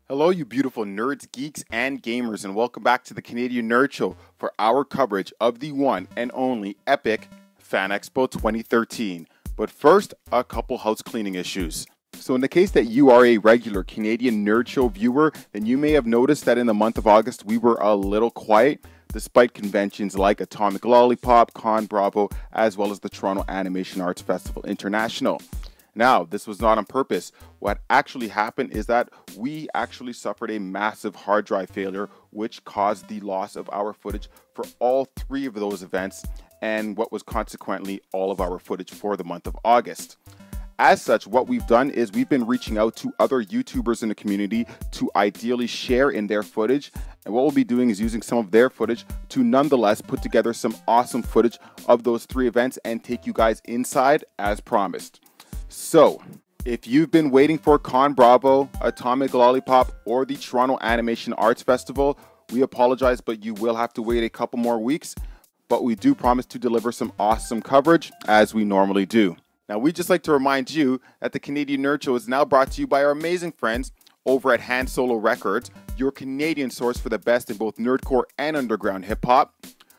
Hello, you beautiful nerds, geeks, and gamers, and welcome back to the Canadian Nerd Show for our coverage of the one and only epic FanExpo 2013. But first, a couple house cleaning issues. So in the case that you are a regular Canadian Nerd Show viewer, then you may have noticed that in the month of August we were a little quiet, despite conventions like Atomic Lollipop, Con Bravo, as well as the Toronto Animation Arts Festival International. Now, this was not on purpose. What actually happened is that we actually suffered a massive hard drive failure, which caused the loss of our footage for all three of those events, and what was consequently all of our footage for the month of August. As such, what we've done is we've been reaching out to other YouTubers in the community to ideally share in their footage, and what we'll be doing is using some of their footage to nonetheless put together some awesome footage of those three events and take you guys inside as promised. So, if you've been waiting for Con Bravo, Atomic Lollipop, or the Toronto Animation Arts Festival, we apologize, but you will have to wait a couple more weeks. But we do promise to deliver some awesome coverage, as we normally do. Now, we'd just like to remind you that the Canadian Nerd Show is now brought to you by our amazing friends over at Han Solo Records, your Canadian source for the best in both nerdcore and underground hip-hop.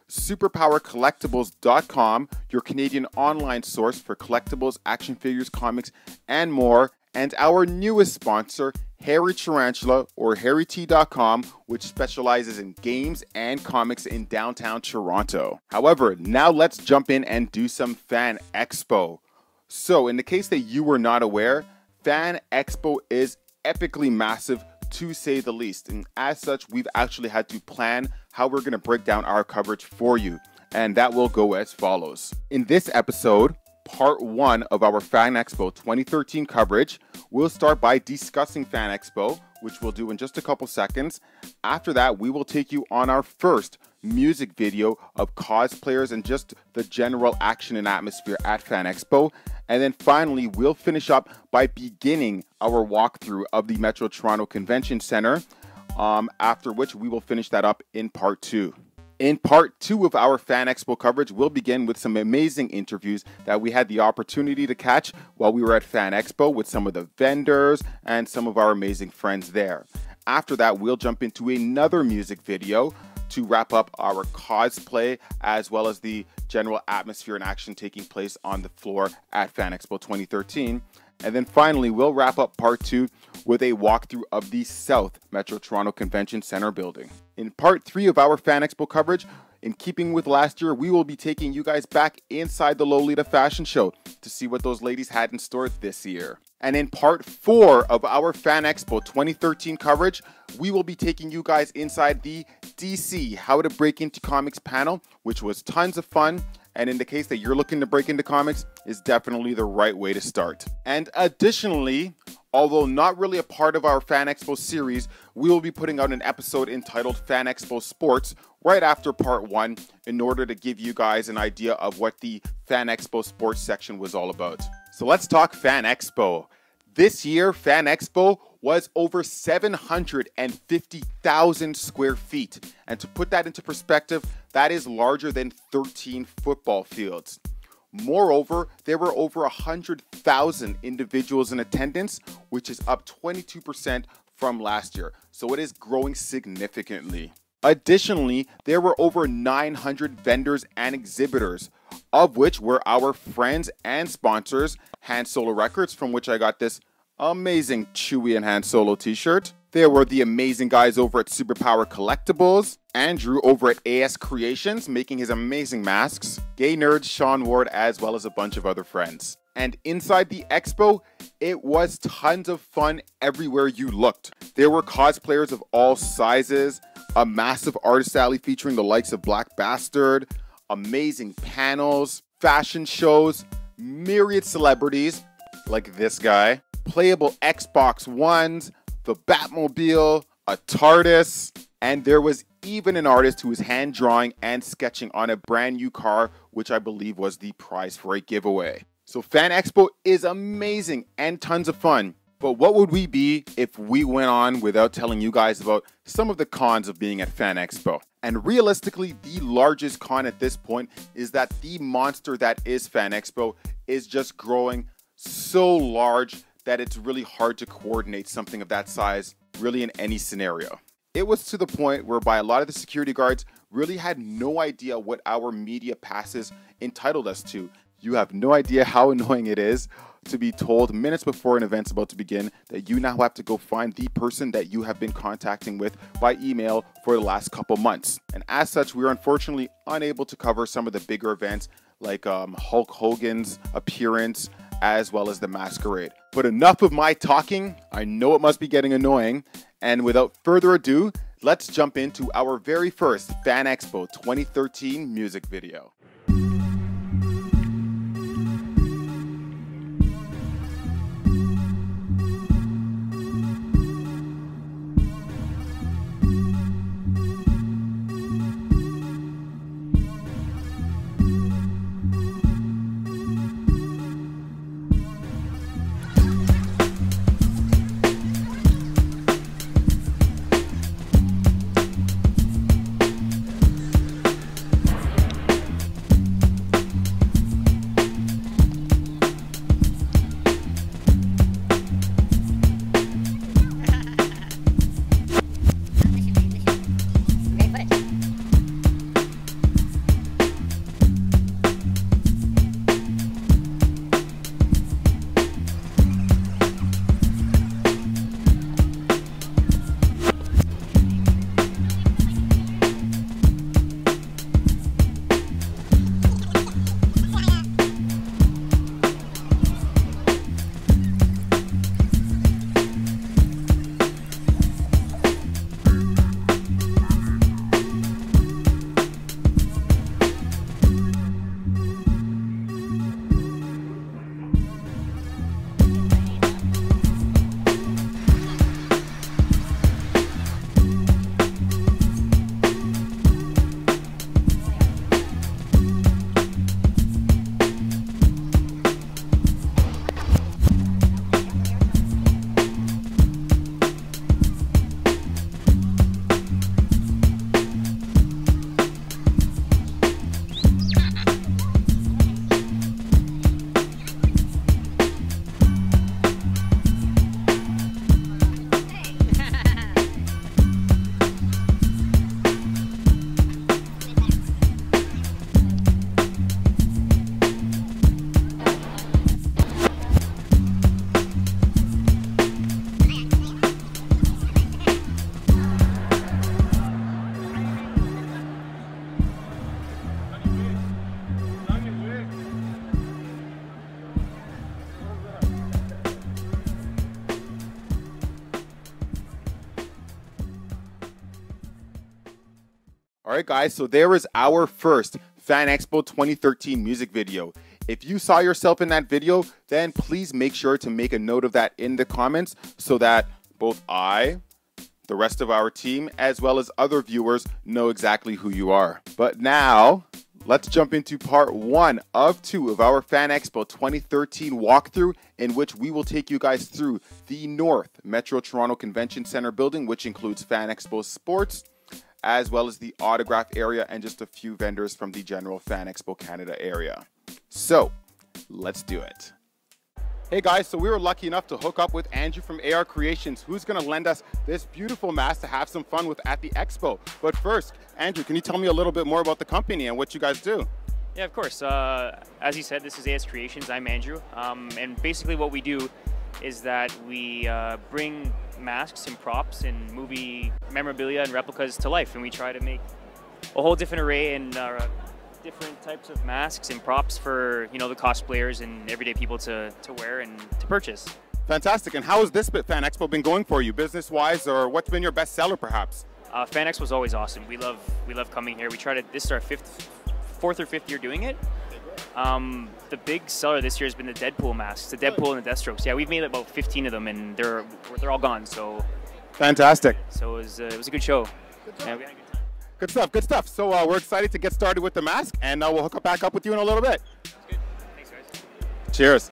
SuperPowerCollectibles.com, your Canadian online source for collectibles, action figures, comics, and more. And our newest sponsor, Harry Tarantula, or HarryT.com, which specializes in games and comics in downtown Toronto. However, now let's jump in and do some FanExpo. So, in the case that you were not aware, FanExpo is epically massive, to say the least, and as such we've actually had to plan how we're going to break down our coverage for you, and that will go as follows. In this episode, part 1 of our FanExpo 2013 coverage, we'll start by discussing FanExpo, which we'll do in just a couple seconds. After that, we will take you on our first music video of cosplayers and just the general action and atmosphere at FanExpo. And then finally, we'll finish up by beginning our walkthrough of the Metro Toronto Convention Center, after which we will finish that up in part 2. In part 2 of our FanExpo coverage, we'll begin with some amazing interviews that we had the opportunity to catch while we were at FanExpo with some of the vendors and some of our amazing friends there. After that, we'll jump into another music video to wrap up our cosplay, as well as the general atmosphere and action taking place on the floor at FanExpo 2013. And then finally, we'll wrap up part 2 with a walkthrough of the South Metro Toronto Convention Center building. In part 3 of our FanExpo coverage, in keeping with last year, we will be taking you guys back inside the Lolita fashion show to see what those ladies had in store this year. And in part 4 of our FanExpo 2013 coverage, we will be taking you guys inside the DC How to Break Into Comics panel, which was tons of fun. And in the case that you're looking to break into comics, is definitely the right way to start. And additionally, although not really a part of our FanExpo series, we will be putting out an episode entitled FanExpo Sports right after part 1 in order to give you guys an idea of what the FanExpo Sports section was all about. So let's talk FanExpo. This year, FanExpo was over 750,000 square feet. And to put that into perspective, that is larger than 13 football fields. Moreover, there were over 100,000 individuals in attendance, which is up 22% from last year. So it is growing significantly. Additionally, there were over 900 vendors and exhibitors, of which were our friends and sponsors, Han Solo Records, from which I got this amazing Chewie and Han Solo t-shirt, There were the amazing guys over at Superpower Collectibles, Andrew over at AS Creations making his amazing masks, Gay Nerd Sean Ward, as well as a bunch of other friends. And inside the expo, it was tons of fun everywhere you looked. There were cosplayers of all sizes, a massive artist alley featuring the likes of Black Bastard, amazing panels, fashion shows, myriad celebrities like this guy, playable Xbox Ones, the Batmobile, a TARDIS, and there was even an artist who was hand drawing and sketching on a brand new car, which I believe was the prize for a giveaway. So FanExpo is amazing and tons of fun. But what would we be if we went on without telling you guys about some of the cons of being at FanExpo? And realistically, the largest con at this point is that the monster that is FanExpo is just growing so large that it's really hard to coordinate something of that size really in any scenario. It was to the point whereby a lot of the security guards really had no idea what our media passes entitled us to. You have no idea how annoying it is to be told minutes before an event's about to begin that you now have to go find the person that you have been contacting with by email for the last couple months. And as such, we are unfortunately unable to cover some of the bigger events like Hulk Hogan's appearance as well as the masquerade. But enough of my talking. I know it must be getting annoying. And without further ado, let's jump into our very first FanExpo 2013 music video. All right, guys, so there is our first FanExpo 2013 music video. If you saw yourself in that video, then please make sure to make a note of that in the comments so that both I, the rest of our team, as well as other viewers know exactly who you are. But now, let's jump into part 1 of 2 of our FanExpo 2013 walkthrough, in which we will take you guys through the North Metro Toronto Convention Center building, which includes FanExpo Sports, as well as the autograph area and just a few vendors from the general FanExpo Canada area. So, let's do it. Hey guys, so we were lucky enough to hook up with Andrew from AR Creations, who's going to lend us this beautiful mask to have some fun with at the expo. But first, Andrew, can you tell me a little bit more about the company and what you guys do? Yeah, of course. As you said, this is AS Creations. I'm Andrew. And basically what we do is that we bring masks and props and movie memorabilia and replicas to life, and we try to make a whole different array and different types of masks and props for the cosplayers and everyday people to wear and to purchase. Fantastic. And how has this FanExpo been going for you, business-wise, or what's been your best seller, perhaps? FanExpo is always awesome. We love coming here. We try to. This is our fourth or fifth year doing it. The big seller this year has been the Deadpool masks, the Deadpool and the Deathstrokes. Yeah, we've made about 15 of them, and they're all gone. So fantastic. So it was a good show. Yeah, we had a good time. Good stuff. Good stuff. So we're excited to get started with the mask, and we'll hook back up with you in a little bit. That's good. Thanks, guys. Cheers.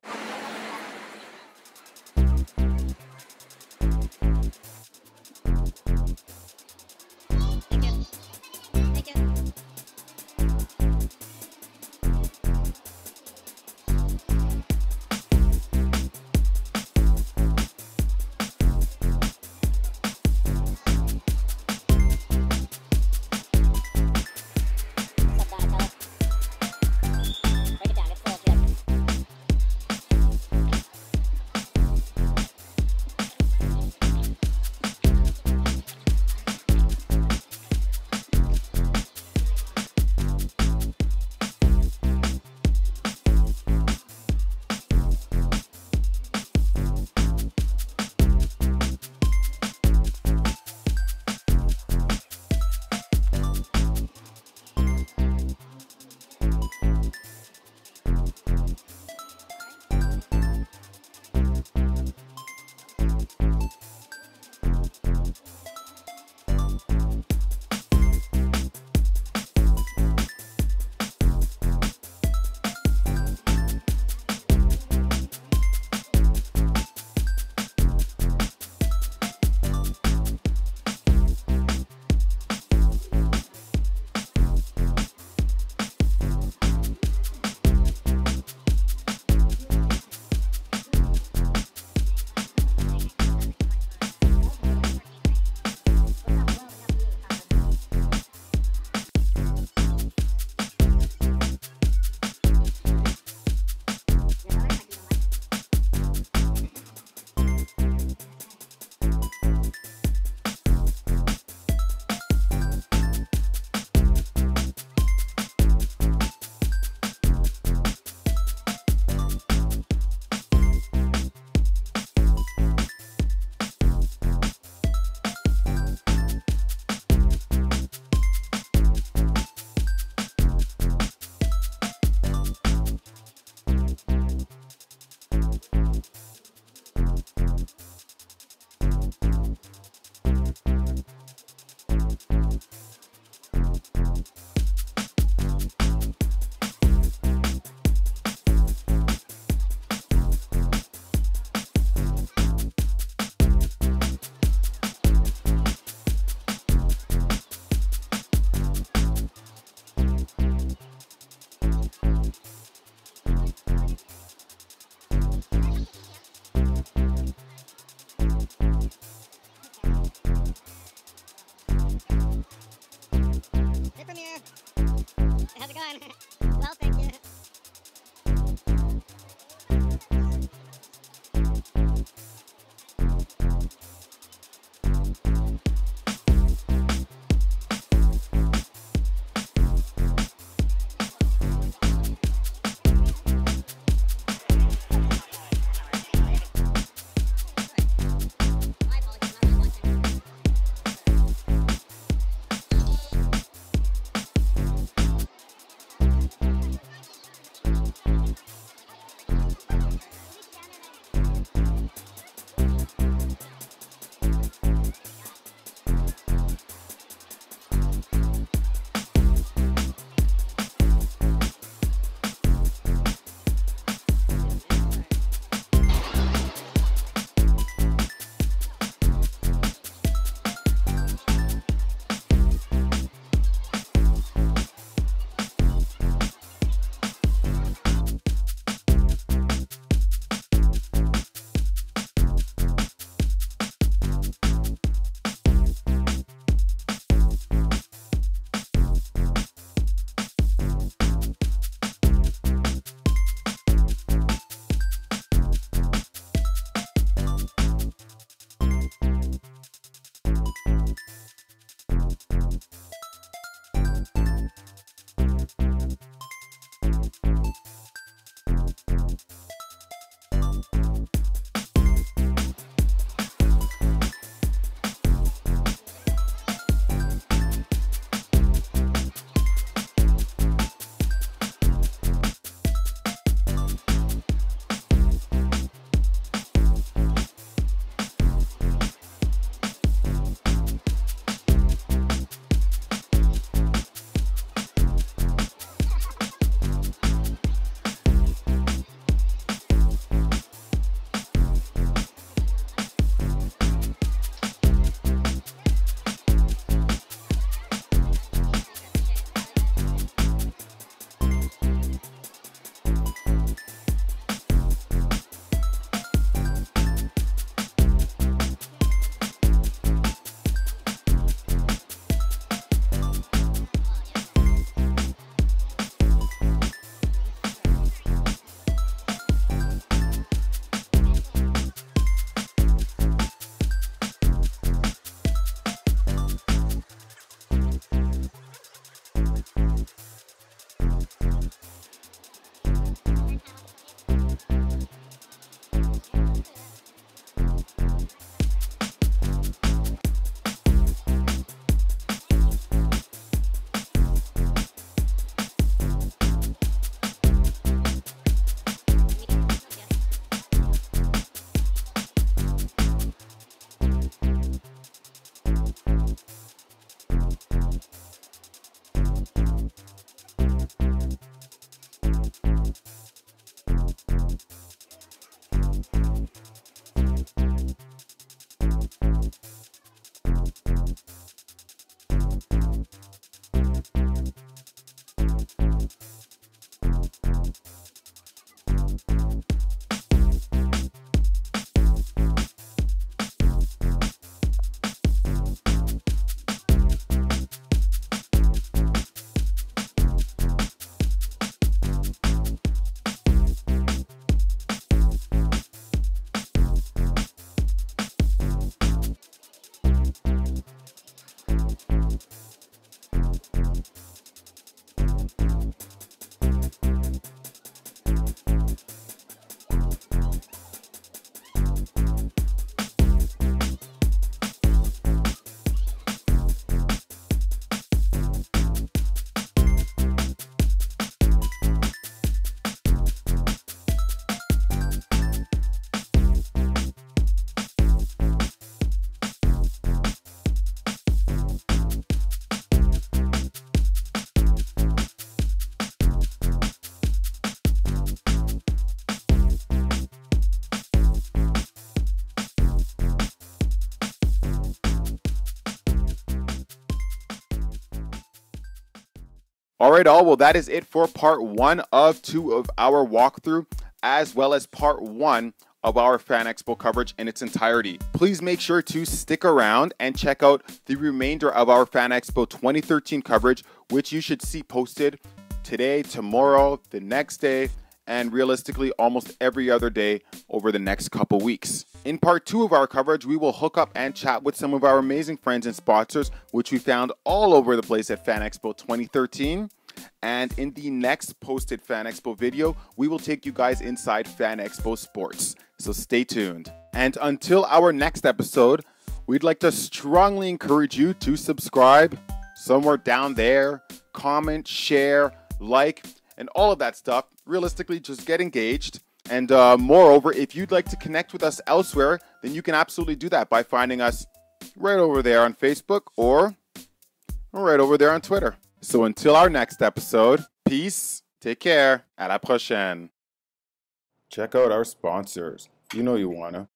All right, all. Well, that is it for part 1 of 2 of our walkthrough, as well as part 1 of our FanExpo coverage in its entirety. Please make sure to stick around and check out the remainder of our FanExpo 2013 coverage, which you should see posted today, tomorrow, the next day, and realistically almost every other day over the next couple weeks. In part 2 of our coverage, we will hook up and chat with some of our amazing friends and sponsors, which we found all over the place at FanExpo 2013. And in the next posted FanExpo video, we will take you guys inside FanExpo Sports. So stay tuned. And until our next episode, we'd like to strongly encourage you to subscribe somewhere down there, comment, share, like, and all of that stuff. Realistically, just get engaged. And moreover, if you'd like to connect with us elsewhere, then you can absolutely do that by finding us right over there on Facebook or right over there on Twitter. So until our next episode, peace, take care, à la prochaine. Check out our sponsors. You know you wanna.